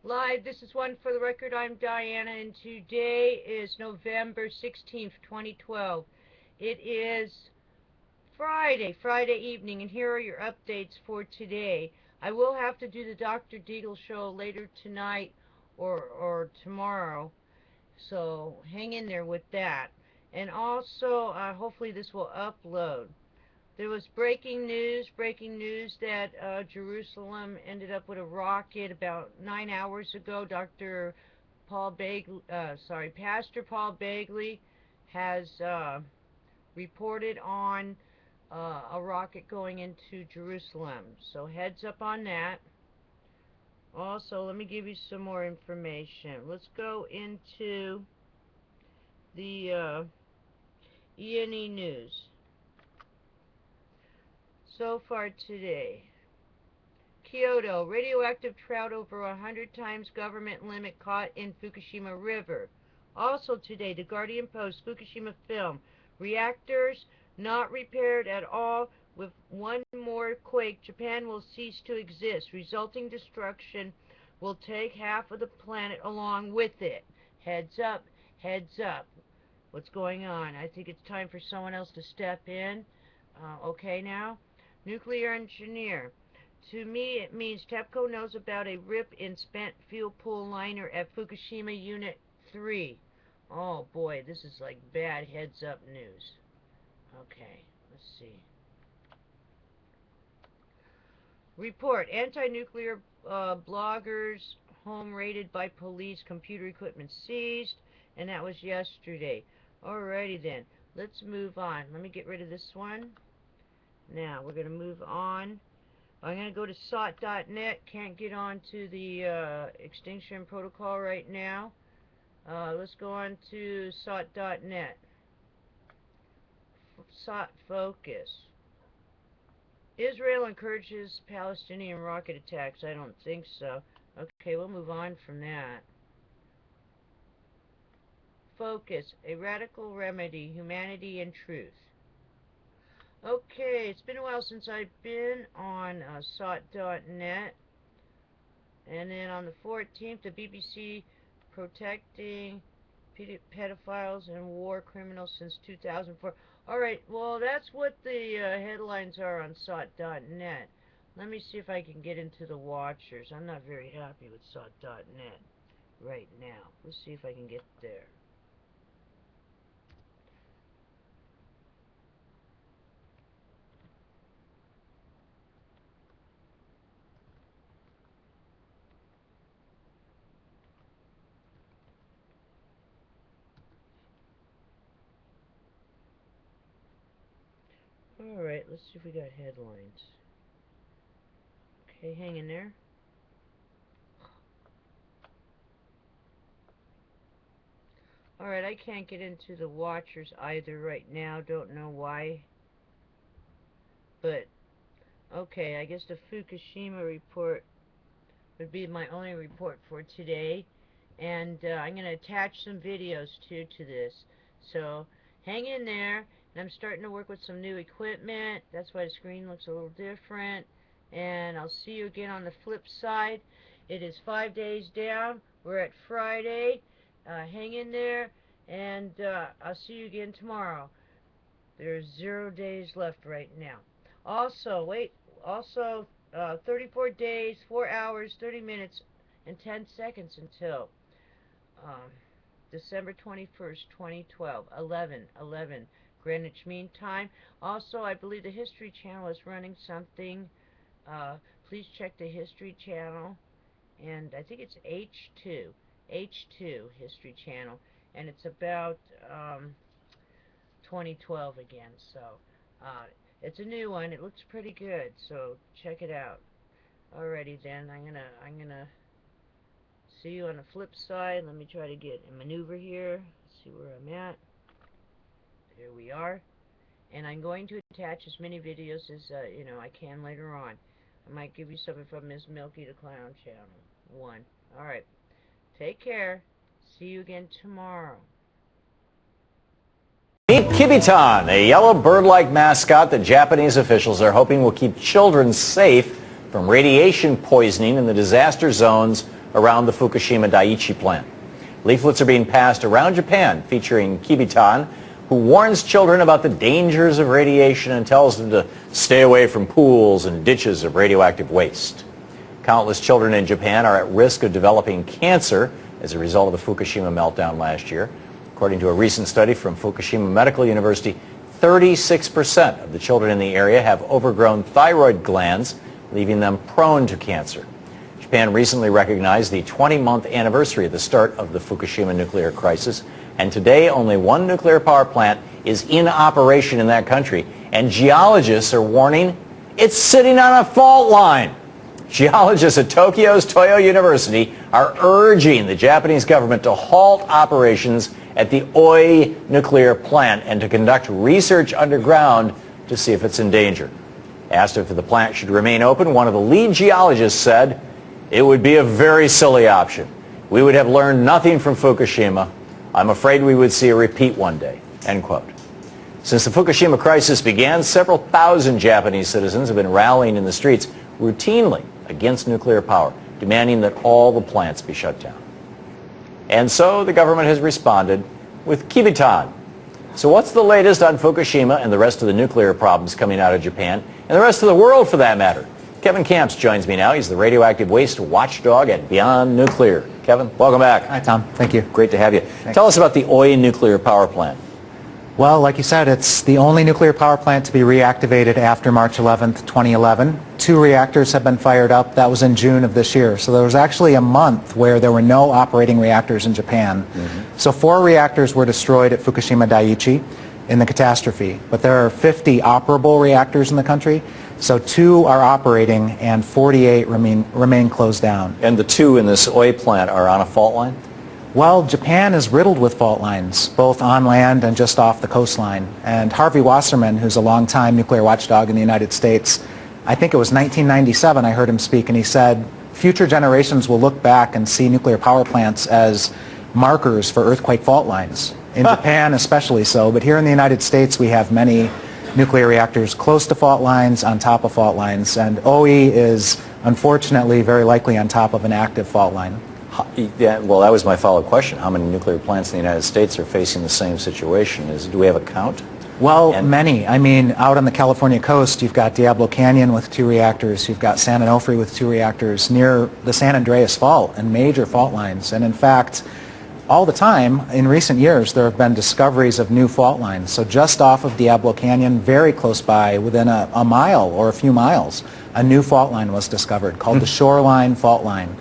Live, this is One for the Record. I'm Diana, and today is November 16th, 2012. It is Friday evening, and here are your updates for today. I will have to do the Dr. DEAGLE show later tonight or tomorrow, so hang in there with that. And also, hopefully this will upload. There was breaking news that Jerusalem ended up with a rocket about 9 hours ago. Pastor Paul Begley has reported on a rocket going into Jerusalem. So heads up on that. Also, let me give you some more information. Let's go into the E&E news. So far today, Kyoto, radioactive trout over 100 times government limit caught in Fukushima River. Also today, the Guardian Post, Fukushima film, reactors not repaired at all. With one more quake, Japan will cease to exist. Resulting destruction will take half of the planet along with it. Heads up, heads up. What's going on? I think it's time for someone else to step in. Okay now? Nuclear engineer. To me, it means TEPCO knows about a rip in spent fuel pool liner at Fukushima Unit 3. Oh boy, this is like bad heads up news. Okay, let's see. Report. Anti-nuclear bloggers home raided by police, computer equipment seized, and that was yesterday. Alrighty then, let's move on. Let me get rid of this one. Now, we're going to move on. I'm going to go to SOT.net. Can't get on to the extinction protocol right now. Let's go on to SOT.net. SOT focus. Israel encourages Palestinian rocket attacks. I don't think so. Okay, we'll move on from that. Focus. A radical remedy. Humanity and truth. Okay, it's been a while since I've been on SOT.net. And then on the 14th, the BBC protecting pedophiles and war criminals since 2004. Alright, well, that's what the headlines are on SOT.net. Let me see if I can get into the watchers. I'm not very happy with SOT.net right now. Let's see if I can get there. Alright, let's see if we got headlines. Okay, hang in there. Alright, I can't get into the watchers either right now. Don't know why. But, okay, I guess the Fukushima report would be my only report for today. And I'm going to attach some videos too to this. So, hang in there. And I'm starting to work with some new equipment. That's why the screen looks a little different. And I'll see you again on the flip side. It is 5 days down. We're at Friday. Hang in there. And I'll see you again tomorrow. There's 0 days left right now. Also, 34 days, 4 hours, 30 minutes, and 10 seconds until December 21st, 2012, 11:11 Greenwich Mean Time. Also, I believe the History Channel is running something. Please check the History Channel, and I think it's H2 History Channel, and it's about 2012 again. So it's a new one. It looks pretty good, so check it out. Alrighty then, I'm gonna see you on the flip side. Let me try to get a maneuver here. See where I'm at. Here we are. And I'm going to attach as many videos as I can later on. I might give you something from Miss Milky the Clown channel. 1. Alright. Take care. See you again tomorrow. Meet Kibitan, a yellow bird-like mascot that Japanese officials are hoping will keep children safe from radiation poisoning in the disaster zones around the Fukushima Daiichi plant. Leaflets are being passed around Japan featuring Kibitan, who warns children about the dangers of radiation and tells them to stay away from pools and ditches of radioactive waste. Countless children in Japan are at risk of developing cancer as a result of the Fukushima meltdown last year. According to a recent study from Fukushima Medical University, 36% of the children in the area have overgrown thyroid glands, leaving them prone to cancer. Japan recently recognized the 20-month anniversary of the start of the Fukushima nuclear crisis, and today only one nuclear power plant is in operation in that country, and geologists are warning it's sitting on a fault line. Geologists at Tokyo's Toyo University are urging the Japanese government to halt operations at the Oi nuclear plant and to conduct research underground to see if it's in danger. Asked if the plant should remain open, one of the lead geologists said, "It would be a very silly option. We would have learned nothing from Fukushima. I'm afraid we would see a repeat one day." End quote. Since the Fukushima crisis began, several thousand Japanese citizens have been rallying in the streets routinely against nuclear power, demanding that all the plants be shut down. And so the government has responded with Kibitan. So what's the latest on Fukushima and the rest of the nuclear problems coming out of Japan, and the rest of the world for that matter? Kevin Camps joins me now. He's the radioactive waste watchdog at Beyond Nuclear. Kevin, welcome back. Hi, Tom. Thank you. Great to have you. Thanks. Tell us about the Oi nuclear power plant. Well, like you said, it's the only nuclear power plant to be reactivated after March 11th, 2011. 2 reactors have been fired up. That was in June of this year. So there was actually a month where there were no operating reactors in Japan. So 4 reactors were destroyed at Fukushima Daiichi in the catastrophe. But there are 50 operable reactors in the country. So 2 are operating and 48 remain closed down. And the 2 in this Oi plant are on a fault line? Well, Japan is riddled with fault lines, both on land and just off the coastline. And Harvey Wasserman, who's a longtime nuclear watchdog in the United States, I think it was 1997 I heard him speak, and he said, future generations will look back and see nuclear power plants as markers for earthquake fault lines. In Japan especially so, but here in the United States we have many nuclear reactors close to fault lines, on top of fault lines, and OE is unfortunately very likely on top of an active fault line. Yeah, well, that was my follow-up question. How many nuclear plants in the United States are facing the same situation? Do we have a count? Well, many. I mean, out on the California coast, you've got Diablo Canyon with 2 reactors. You've got San Onofre with 2 reactors near the San Andreas Fault and major fault lines. And in fact, all the time, in recent years, there have been discoveries of new fault lines. So just off of Diablo Canyon, very close by, within a mile or a few miles, a new fault line was discovered called the Shoreline Fault Line.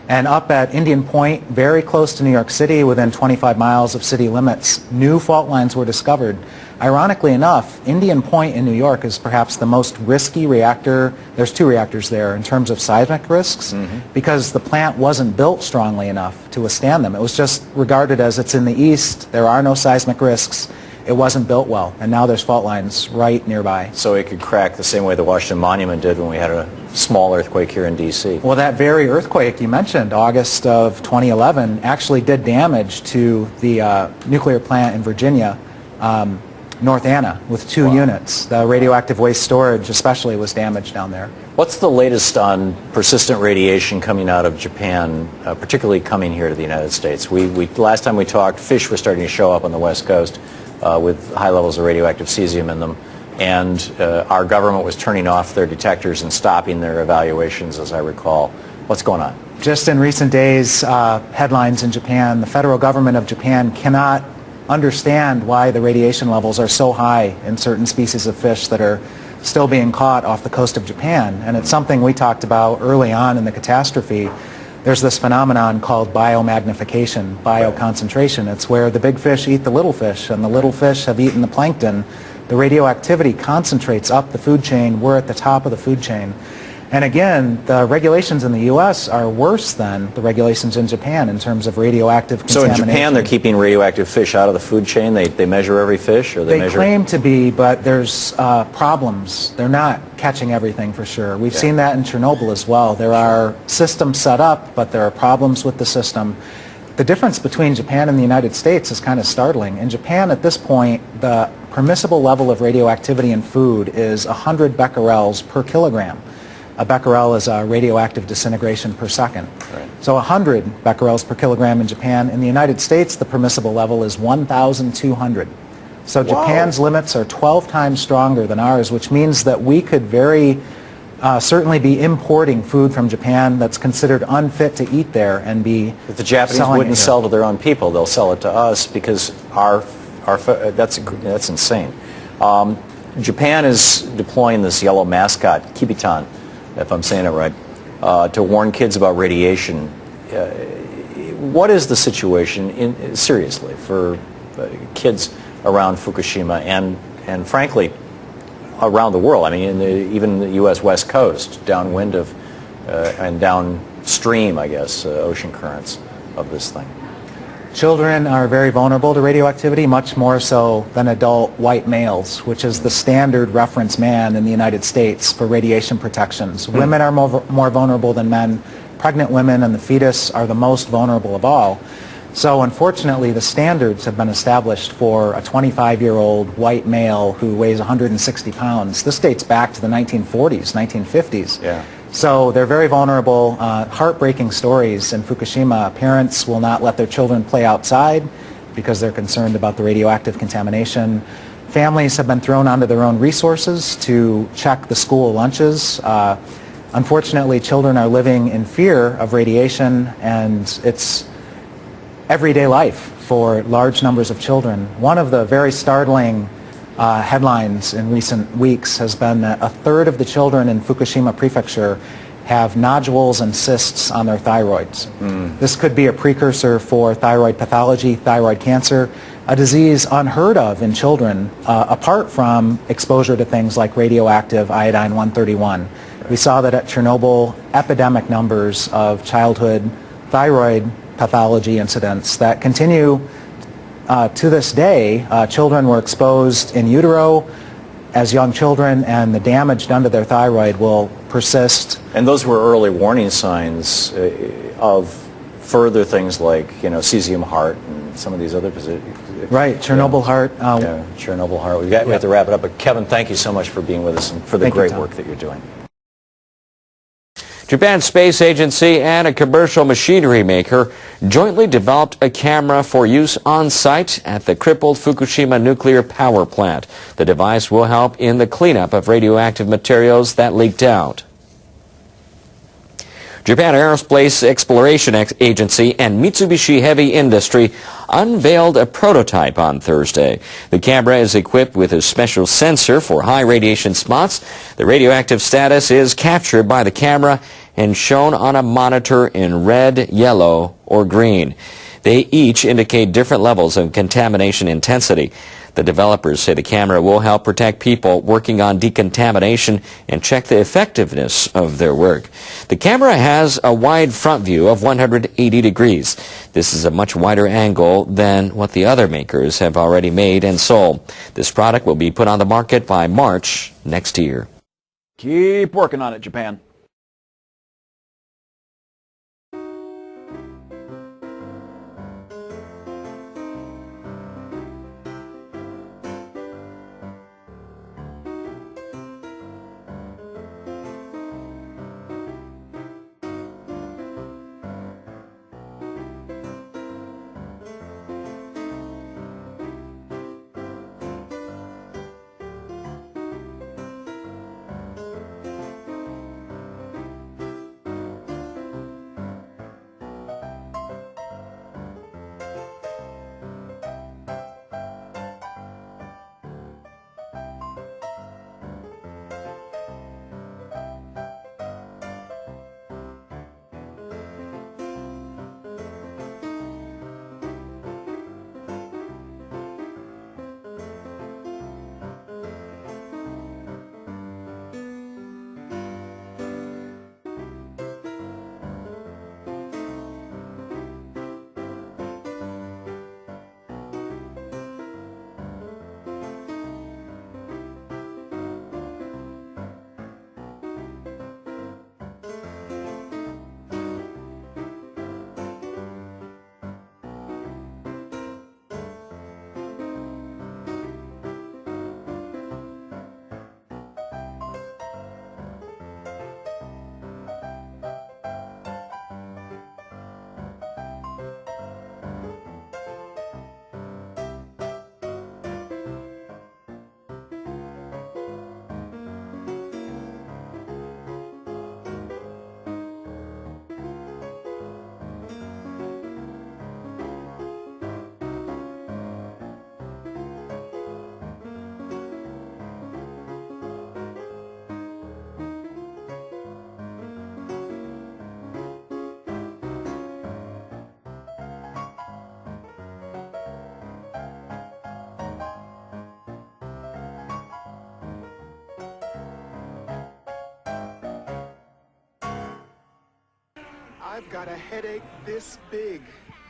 And up at Indian Point, very close to New York City, within 25 miles of city limits, new fault lines were discovered. Ironically enough, Indian Point in New York is perhaps the most risky reactor. There's 2 reactors there in terms of seismic risks, because the plant wasn't built strongly enough to withstand them. It was just regarded as it's in the east, there are no seismic risks. It wasn't built well, and now there's fault lines right nearby. So it could crack the same way the Washington Monument did when we had a small earthquake here in D.C. Well, that very earthquake you mentioned, August of 2011, actually did damage to the nuclear plant in Virginia, North Anna, with 2 units. The radioactive waste storage especially was damaged down there. What's the latest on persistent radiation coming out of Japan, particularly coming here to the United States? Last time we talked, fish were starting to show up on the West Coast with high levels of radioactive cesium in them, and our government was turning off their detectors and stopping their evaluations, as I recall. What's going on? Just in recent days, headlines in Japan, the federal government of Japan cannot understand why the radiation levels are so high in certain species of fish that are still being caught off the coast of Japan. And it's something we talked about early on in the catastrophe. There's this phenomenon called biomagnification, bioconcentration. It's where the big fish eat the little fish, and the little fish have eaten the plankton. The radioactivity concentrates up the food chain. We're at the top of the food chain. And again, the regulations in the U.S. are worse than the regulations in Japan in terms of radioactive contamination. So in Japan, they're keeping radioactive fish out of the food chain? They measure every fish? Or they claim to be, but there's problems. They're not catching everything for sure. We've seen that in Chernobyl as well. There are systems set up, but there are problems with the system. The difference between Japan and the United States is kind of startling. In Japan, at this point, the permissible level of radioactivity in food is 100 becquerels per kilogram. A becquerel is a radioactive disintegration per second. Right. So 100 becquerels per kilogram in Japan. In the United States, the permissible level is 1,200. So Japan's limits are 12 times stronger than ours, which means that we could very certainly be importing food from Japan that's considered unfit to eat there and be If the Japanese wouldn't sell to their own people, they'll sell it to us because that's insane. Japan is deploying this yellow mascot, kibitan, if I'm saying it right, to warn kids about radiation. What is the situation, seriously, for kids around Fukushima and frankly, around the world? I mean, even the U.S. West Coast, downwind of and downstream, I guess, ocean currents of this thing. Children are very vulnerable to radioactivity, much more so than adult white males, which is the standard reference man in the United States for radiation protections. Women are more vulnerable than men. Pregnant women and the fetus are the most vulnerable of all. So unfortunately, the standards have been established for a 25-year-old white male who weighs 160 pounds. This dates back to the 1940s, 1950s. Yeah. So they're very vulnerable. Heartbreaking stories in Fukushima. Parents will not let their children play outside because they're concerned about the radioactive contamination. Families have been thrown onto their own resources to check the school lunches. Unfortunately, children are living in fear of radiation, and it's everyday life for large numbers of children. One of the very startling headlines in recent weeks has been that a third of the children in Fukushima Prefecture have nodules and cysts on their thyroids. This could be a precursor for thyroid pathology, thyroid cancer, a disease unheard of in children apart from exposure to things like radioactive iodine-131. We saw that at Chernobyl, epidemic numbers of childhood thyroid pathology incidents that continue to this day. Children were exposed in utero as young children, and the damage done to their thyroid will persist. And those were early warning signs of further things like, cesium heart and some of these other positions. Right, Chernobyl heart. Yeah, Chernobyl heart. We have to wrap it up, but Kevin, thank you so much for being with us and for the great work that you're doing. Japan's space agency and a commercial machinery maker jointly developed a camera for use on site at the crippled Fukushima nuclear power plant. The device will help in the cleanup of radioactive materials that leaked out. Japan Aerospace Exploration Agency and Mitsubishi Heavy Industry unveiled a prototype on Thursday. The camera is equipped with a special sensor for high radiation spots. The radioactive status is captured by the camera and shown on a monitor in red, yellow, or green. They each indicate different levels of contamination intensity. The developers say the camera will help protect people working on decontamination and check the effectiveness of their work. The camera has a wide front view of 180 degrees. This is a much wider angle than what the other makers have already made and sold. This product will be put on the market by March next year. Keep working on it, Japan. I've got a headache this big,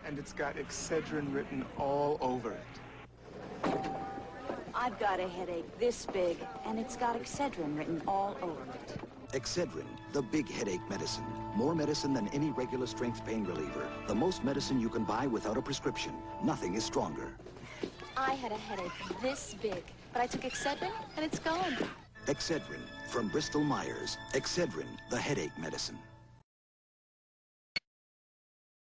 and it's got Excedrin written all over it. I've got a headache this big, and it's got Excedrin written all over it. Excedrin, the big headache medicine. More medicine than any regular strength pain reliever. The most medicine you can buy without a prescription. Nothing is stronger. I had a headache this big, but I took Excedrin, and it's gone. Excedrin, from Bristol Myers. Excedrin, the headache medicine.